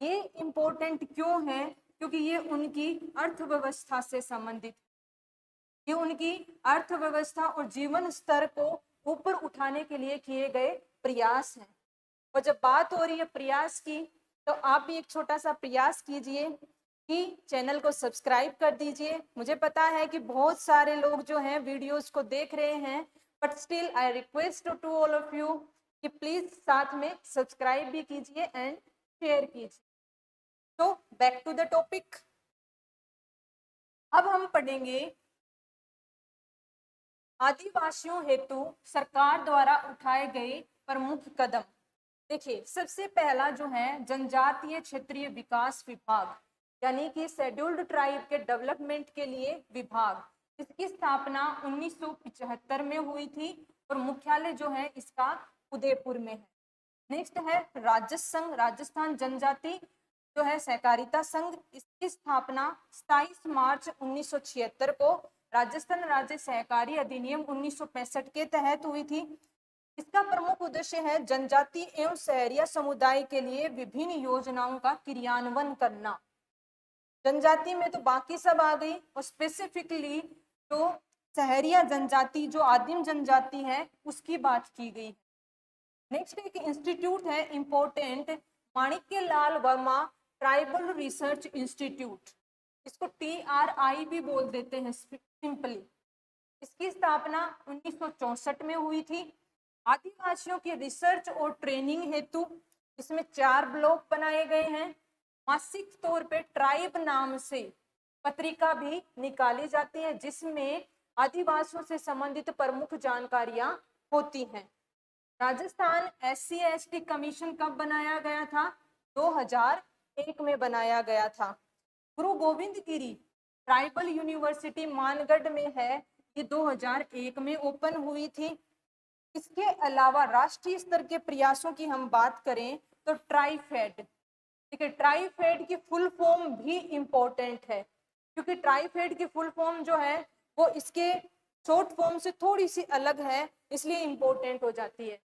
ये इम्पोर्टेंट क्यों है? क्योंकि ये उनकी अर्थव्यवस्था से संबंधित, ये उनकी अर्थव्यवस्था और जीवन स्तर को ऊपर उठाने के लिए किए गए प्रयास हैं। और जब बात हो रही है प्रयास की, तो आप भी एक छोटा सा प्रयास कीजिए कि चैनल को सब्सक्राइब कर दीजिए। मुझे पता है कि बहुत सारे लोग जो हैं वीडियोस को देख रहे हैं, but still I request to all of you कि प्लीज साथ में सब्सक्राइब भी कीजिए एंड शेयर कीजिए। तो बैक टू द टॉपिक, अब हम पढ़ेंगे आदिवासियों हेतु सरकार द्वारा उठाए गए प्रमुख कदम। देखिए, सबसे पहला जो है जनजातीय क्षेत्रीय विकास विभाग, यानी कि शेड्यूल्ड ट्राइब के डेवलपमेंट के लिए विभाग। इसकी स्थापना 1975 में हुई थी और मुख्यालय जो है इसका उदयपुर में है। नेक्स्ट है राज्य संघ, राजस्थान जनजाति जो है सहकारिता संघ। इसकी स्थापना 27 मार्च 1976 को राजस्थान राज्य सहकारी अधिनियम 1965 के तहत हुई थी। इसका प्रमुख उद्देश्य है जनजाति एवं शहरिया समुदाय के लिए विभिन्न योजनाओं का क्रियान्वयन करना। जनजाति में तो बाकी सब आ गई, और स्पेसिफिकली तो शहरिया जनजाति जो आदिम जनजाति है उसकी बात की गई। नेक्स्ट एक इंस्टीट्यूट है important, Manikyalal Verma tribal research institute, इसको TRI भी बोल देते हैं सिंपली। इसकी स्थापना 1964 में हुई थी। आदिवासियों की रिसर्च और ट्रेनिंग हेतु इसमें 4 ब्लॉक बनाए गए हैं। मासिक तौर पे ट्राइब नाम से पत्रिका भी निकाली जाती है जिसमें आदिवासियों से संबंधित प्रमुख जानकारियां होती हैं। राजस्थान SC/ST कमीशन कब बनाया गया था? 2001 में बनाया गया था। गुरु गोविंद गिरी ट्राइबल यूनिवर्सिटी मानगढ़ में है, ये 2001 में ओपन हुई थी। इसके अलावा राष्ट्रीय स्तर के प्रयासों की हम बात करें तो ट्राइफेड, ठीक है, ट्राइफेड की फुल फॉर्म भी इम्पोर्टेंट है, क्योंकि ट्राइफेड की फुल फॉर्म जो है वो इसके शॉर्ट फॉर्म से थोड़ी सी अलग है, इसलिए इम्पोर्टेंट हो जाती है।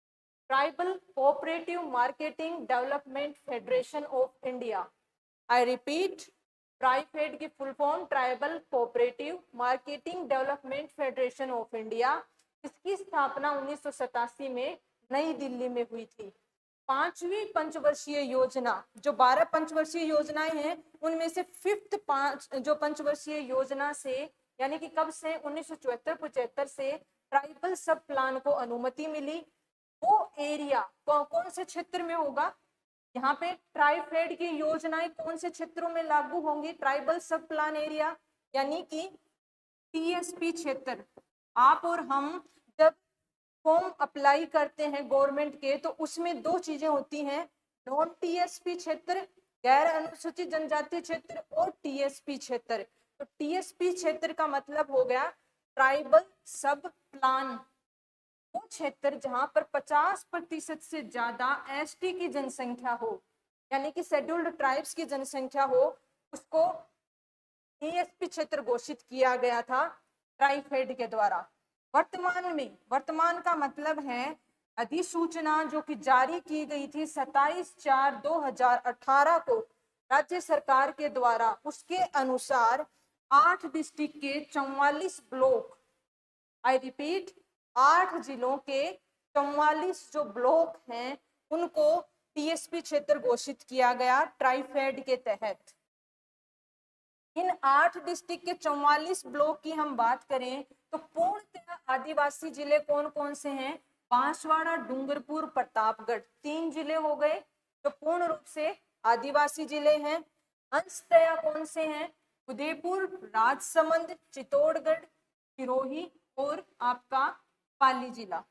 Tribal cooperative marketing development federation of India, I repeat, TRIFED की full form tribal cooperative marketing development federation of India. इसकी स्थापना 1987 में नई दिल्ली में हुई थी। 5वीं पंचवर्षीय योजना, जो 12 पंचवर्षीय योजनाएं हैं उनमें से 5th जो पंचवर्षीय योजना से, यानी कि कब से, 1974-75 से ट्राइबल सब प्लान को अनुमति मिली। वो एरिया कौन से क्षेत्र में होगा? यहाँ पे ट्राइफेड की योजनाएं कौन से क्षेत्रों में लागू होंगी? ट्राइबल सब प्लान एरिया, यानी कि TSP क्षेत्र। आप और हम जब फॉर्म अप्लाई करते हैं गवर्नमेंट के, तो उसमें 2 चीजें होती हैं, नॉन TSP क्षेत्र, गैर अनुसूचित जनजाति क्षेत्र, और TSP क्षेत्र। तो TSP क्षेत्र का मतलब हो गया ट्राइबल सब प्लान, वो क्षेत्र जहां पर 50% से ज्यादा ST की जनसंख्या हो, यानी कि शेड्यूल्ड ट्राइब्स की जनसंख्या हो, उसको TSP क्षेत्र घोषित किया गया था ट्राइफेड के द्वारा। वर्तमान का मतलब है अधिसूचना जो कि जारी की गई थी 27/4/2018 को राज्य सरकार के द्वारा। उसके अनुसार 8 डिस्ट्रिक्ट के 44 ब्लॉक, आई रिपीट, 8 जिलों के 44 जो ब्लॉक हैं उनको TSP क्षेत्र घोषित किया गया ट्राइफेड के तहत। इन 8 डिस्ट्रिक्ट के 44 ब्लॉक की हम बात करें तो पूर्णतः आदिवासी जिले कौन कौन से हैं? बांसवाड़ा, डूंगरपुर, प्रतापगढ़, 3 जिले हो गए जो पूर्ण रूप से आदिवासी जिले हैं। अंशतः कौन से हैं? उदयपुर, राजसमंद, चित्तौड़गढ़, सिरोही और आपका पाली जिला।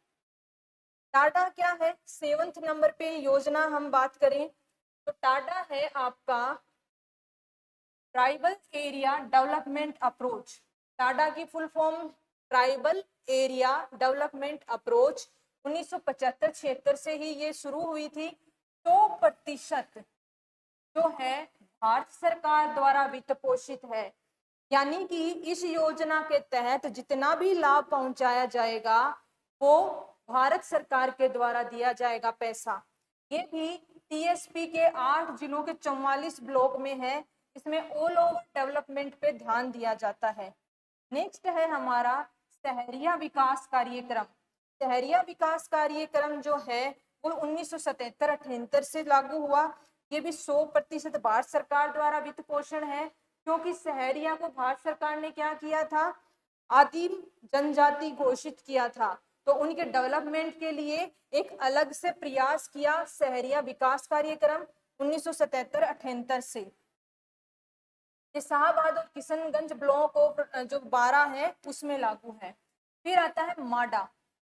टाडा क्या है? 7th नंबर पे योजना हम बात करें तो टाडा है आपका tribal area development approach. TADA की full form tribal area development approach. 1975-76 से ही ये शुरू हुई थी। 100% जो है भारत सरकार द्वारा वित्त पोषित है, यानी कि इस योजना के तहत जितना भी लाभ पहुंचाया जाएगा वो भारत सरकार के द्वारा दिया जाएगा पैसा। ये भी टीएसपी के 8 जिलों के 44 ब्लॉक में है। इसमें ऑल ओवर डेवलपमेंट पे ध्यान दिया जाता है। नेक्स्ट है हमारा शहरिया विकास कार्यक्रम। शहरिया विकास कार्यक्रम जो है वो 1977-78 से लागू हुआ। ये भी 100% भारत सरकार द्वारा वित्त पोषण है, क्योंकि शहरिया को भारत सरकार ने क्या किया था, आदिम जनजाति घोषित किया था। तो उनके डेवलपमेंट के लिए एक अलग से प्रयास किया शहरिया विकास कार्यक्रम 1977-78 से। ये शाहबाद और किशनगंज ब्लॉक ऑफ जो 12 है उसमें लागू है। फिर आता है माडा,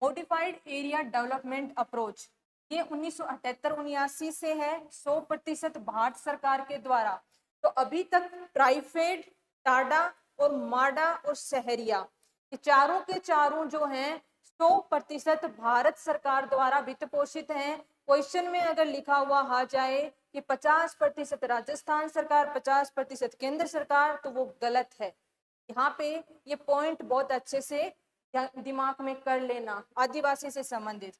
मॉडिफाइड एरिया डेवलपमेंट अप्रोच। ये 1978-79 से है, 100% भारत सरकार के द्वारा। तो अभी तक ट्राइफेड, टाडा और माडा और शहरिया, ये चारों के चारों जो हैं 100% भारत सरकार द्वारा वित्त पोषित हैं। क्वेश्चन में अगर लिखा हुआ आ जाए कि 50% राजस्थान सरकार, 50% केंद्र सरकार, तो वो गलत है। यहाँ पे ये पॉइंट बहुत अच्छे से दिमाग में कर लेना, आदिवासी से संबंधित।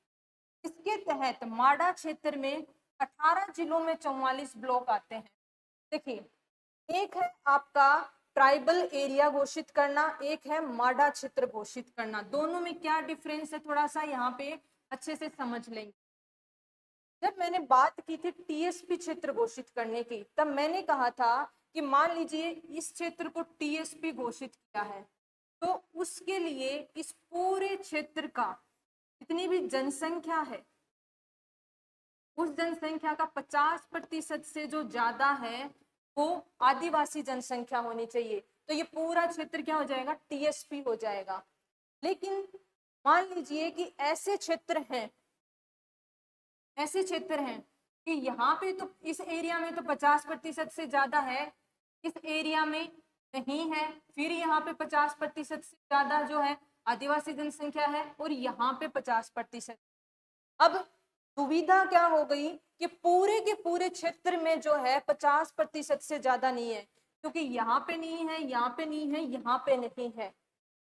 इसके तहत माडा क्षेत्र में 18 जिलों में 44 ब्लॉक आते हैं। देखिए, एक है आपका ट्राइबल एरिया घोषित करना, एक है माडा क्षेत्र घोषित करना। दोनों में क्या डिफरेंस है थोड़ा सा यहाँ पे अच्छे से समझ लेंगे। जब मैंने बात की थी टीएसपी क्षेत्र घोषित करने की, तब मैंने कहा था कि मान लीजिए इस क्षेत्र को टीएसपी घोषित किया है, तो उसके लिए इस पूरे क्षेत्र का जितनी भी जनसंख्या है, उस जनसंख्या का 50% से जो ज्यादा है वो आदिवासी जनसंख्या होनी चाहिए। तो ये पूरा क्षेत्र क्या हो जाएगा, टीएसपी हो जाएगा। लेकिन मान लीजिए कि ऐसे क्षेत्र हैं कि यहाँ पे तो इस एरिया में तो 50% से ज्यादा है, इस एरिया में नहीं है, फिर यहाँ पे 50% से ज्यादा जो है आदिवासी जनसंख्या है, और यहाँ पे 50%। अब दुविधा क्या हो गई कि पूरे के पूरे क्षेत्र में जो है 50% से ज्यादा नहीं है, क्योंकि यहाँ पे नहीं है, यहाँ पे नहीं है, यहाँ पे नहीं है।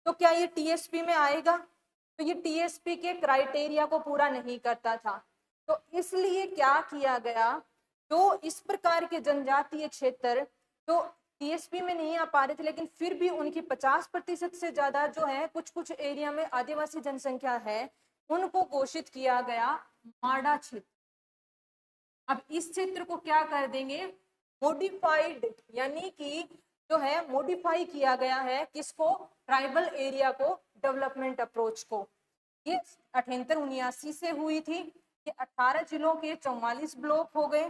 तो क्या ये टीएसपी में आएगा? तो ये टीएसपी के क्राइटेरिया को पूरा नहीं करता था। तो इसलिए क्या किया गया, जो इस प्रकार के जनजातीय क्षेत्र जो टीएसपी में नहीं आ पा रहे थे, लेकिन फिर भी उनकी 50% से ज्यादा जो है कुछ कुछ एरिया में आदिवासी जनसंख्या है, उनको घोषित किया गया माडा क्षेत्र। अब इस क्षेत्र को क्या कर देंगे, मॉडिफाइड, यानी कि जो है मॉडिफाई किया गया है, किसको, ट्राइबल एरिया को, डेवलपमेंट अप्रोच को। ये 78-79 से हुई थी। ये 18 जिलों के 44 ब्लॉक हो गए।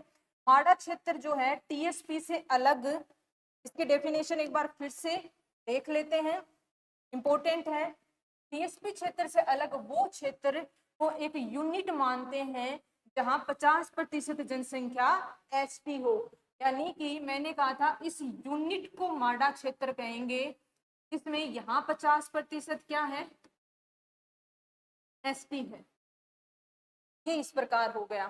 माडा क्षेत्र जो है टीएसपी से अलग, इसकी डेफिनेशन एक बार फिर से देख लेते हैं, इंपॉर्टेंट है। टीएसपी क्षेत्र से अलग वो क्षेत्र को एक यूनिट मानते हैं जहां 50% जनसंख्या एसटी हो, यानी कि मैंने कहा था इस यूनिट को माडा क्षेत्र कहेंगे, जिसमें यहाँ 50% क्या है, एसटी है। ये इस प्रकार हो गया।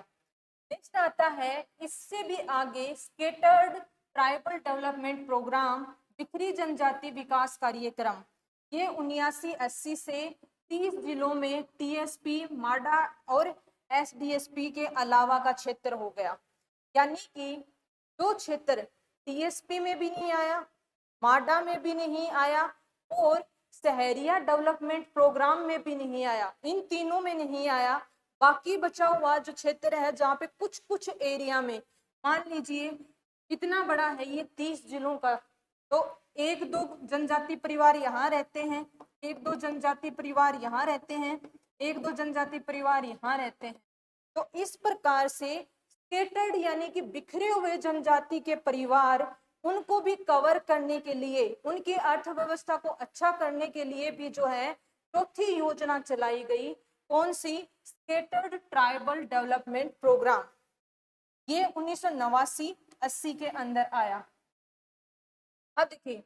नेक्स्ट आता है इससे भी आगे स्केटर्ड ट्राइबल डेवलपमेंट प्रोग्राम, बिखरी जनजाति विकास कार्यक्रम। ये 79-80 से 30 जिलों में टीएसपी, माडा और एसडीएसपी के अलावा का क्षेत्र हो गया। यानी कि जो क्षेत्र टीएसपी में भी नहीं आया, माडा में भी नहीं आया और शहरिया डेवलपमेंट प्रोग्राम में भी नहीं आया, इन तीनों में नहीं आया, बाकी बचा हुआ जो क्षेत्र है जहाँ पे कुछ कुछ एरिया में, मान लीजिए इतना बड़ा है ये 30 जिलों का, तो एक दो जनजाति परिवार यहाँ रहते हैं, एक दो जनजाति परिवार यहाँ रहते हैं, एक दो जनजाति परिवार यहाँ रहते हैं। तो इस प्रकार से स्केटर्ड यानी कि बिखरे हुए जनजाति के परिवार, उनको भी कवर करने के लिए, उनकी अर्थव्यवस्था को अच्छा करने के लिए भी जो है चौथी योजना चलाई गई। कौन सी? Scattered tribal development programme. ये 1989-80 के अंदर आया। अब देखिए,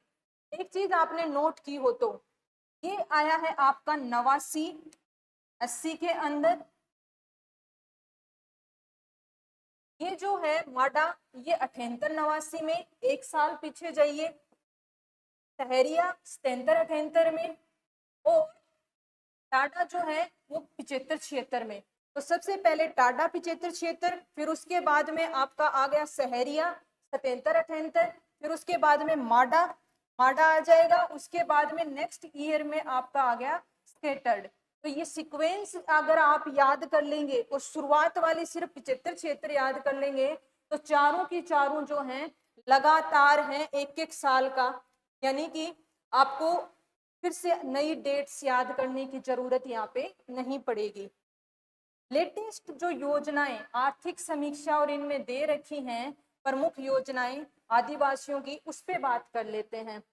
एक चीज आपने नोट की हो तो ये आया है आपका 89-80 के अंदर। ये जो है माडा, ये 78-89 में, एक साल पीछे जाइए, सहरिया 77-78 में, और टाटा जो है वो 75-76 में। तो सबसे पहले टाडा पिछेतर क्षेत्र, फिर उसके बाद में आपका आ गया सहरिया 77-78, फिर उसके बाद में माडा माडा आ जाएगा, उसके बाद में नेक्स्ट ईयर में आपका आ गया स्केटर्ड। तो ये सीक्वेंस अगर आप याद कर लेंगे और शुरुआत वाले सिर्फ 75 क्षेत्र याद कर लेंगे तो चारों की चारों जो हैं लगातार हैं, एक एक साल का, यानी कि आपको फिर से नई डेट्स याद करने की जरूरत यहाँ पे नहीं पड़ेगी। लेटेस्ट जो योजनाएं आर्थिक समीक्षा और इनमें दे रखी हैं प्रमुख योजनाएं आदिवासियों की, उस पे बात कर लेते हैं।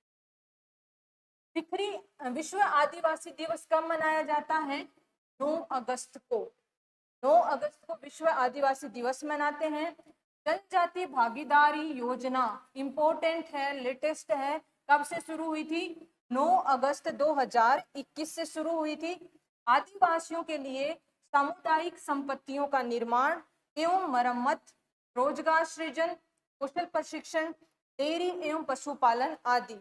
विश्व आदिवासी दिवस कब मनाया जाता है? 9 अगस्त को। 9 अगस्त को विश्व आदिवासी दिवस मनाते हैं। जनजाति भागीदारी योजना इंपॉर्टेंट है, लेटेस्ट है। कब से शुरू हुई थी? 9 अगस्त 2021 से शुरू हुई थी। आदिवासियों के लिए सामुदायिक संपत्तियों का निर्माण एवं मरम्मत, रोजगार सृजन, कौशल प्रशिक्षण, डेयरी एवं पशुपालन आदि।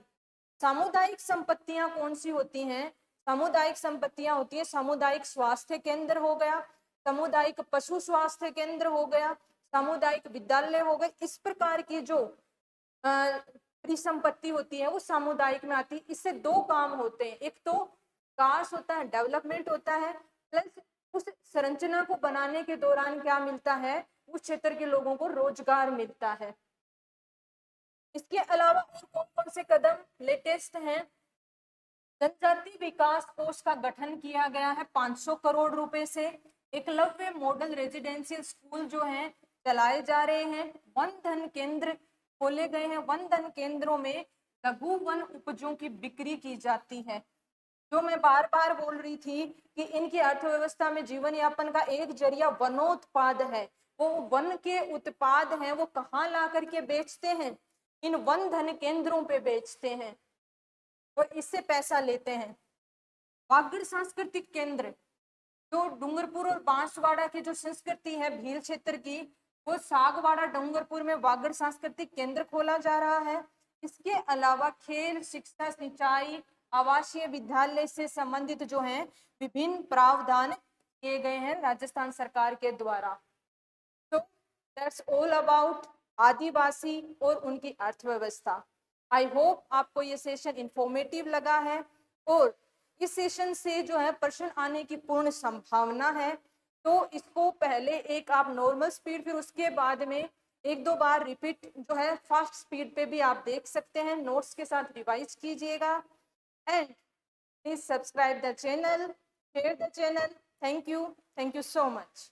सामुदायिक संपत्तियां कौन सी होती हैं? सामुदायिक संपत्तियां होती है सामुदायिक स्वास्थ्य केंद्र हो गया, सामुदायिक पशु स्वास्थ्य केंद्र हो गया, सामुदायिक विद्यालय हो गए। इस प्रकार की जो परिसंपत्ति होती है वो सामुदायिक में आती है। इससे दो काम होते हैं, एक तो विकास होता है, डेवलपमेंट होता है, प्लस उस संरचना को बनाने के दौरान क्या मिलता है? उस क्षेत्र के लोगों को रोजगार मिलता है। इसके अलावा और कौन कौन से कदम लेटेस्ट हैं? जनजाति विकास कोष का गठन किया गया है 500 करोड़ रुपए से। एकलव्य मॉडल रेजिडेंशियल स्कूल जो हैं चलाए जा रहे हैं। वन धन केंद्र खोले गए हैं। वन धन केंद्रों में लघु वन उपजों की बिक्री की जाती है। जो मैं बार बार बोल रही थी कि इनकी अर्थव्यवस्था में जीवन यापन का एक जरिया वनोत्पाद है। वो वन के उत्पाद हैं, वो कहाँ ला करके बेचते हैं? इन वन धन केंद्रों पे बेचते हैं और इससे पैसा लेते हैं। वागड़ सांस्कृतिक केंद्र, जो डूंगरपुर और बांसवाड़ा की जो संस्कृति है भील क्षेत्र की, वो सागवाड़ा डूंगरपुर में वागड़ सांस्कृतिक केंद्र खोला जा रहा है। इसके अलावा खेल, शिक्षा, सिंचाई, आवासीय विद्यालय से संबंधित जो है विभिन्न प्रावधान किए गए हैं राजस्थान सरकार के द्वारा। तो दैट्स ऑल अबाउट आदिवासी और उनकी अर्थव्यवस्था। आई होप आपको ये सेशन इंफॉर्मेटिव लगा है और इस सेशन से जो है प्रश्न आने की पूर्ण संभावना है। तो इसको पहले एक आप नॉर्मल स्पीड, फिर उसके बाद में एक दो बार रिपीट जो है फास्ट स्पीड पे भी आप देख सकते हैं। नोट्स के साथ रिवाइज कीजिएगा and please subscribe the channel, share the channel. Thank you so much.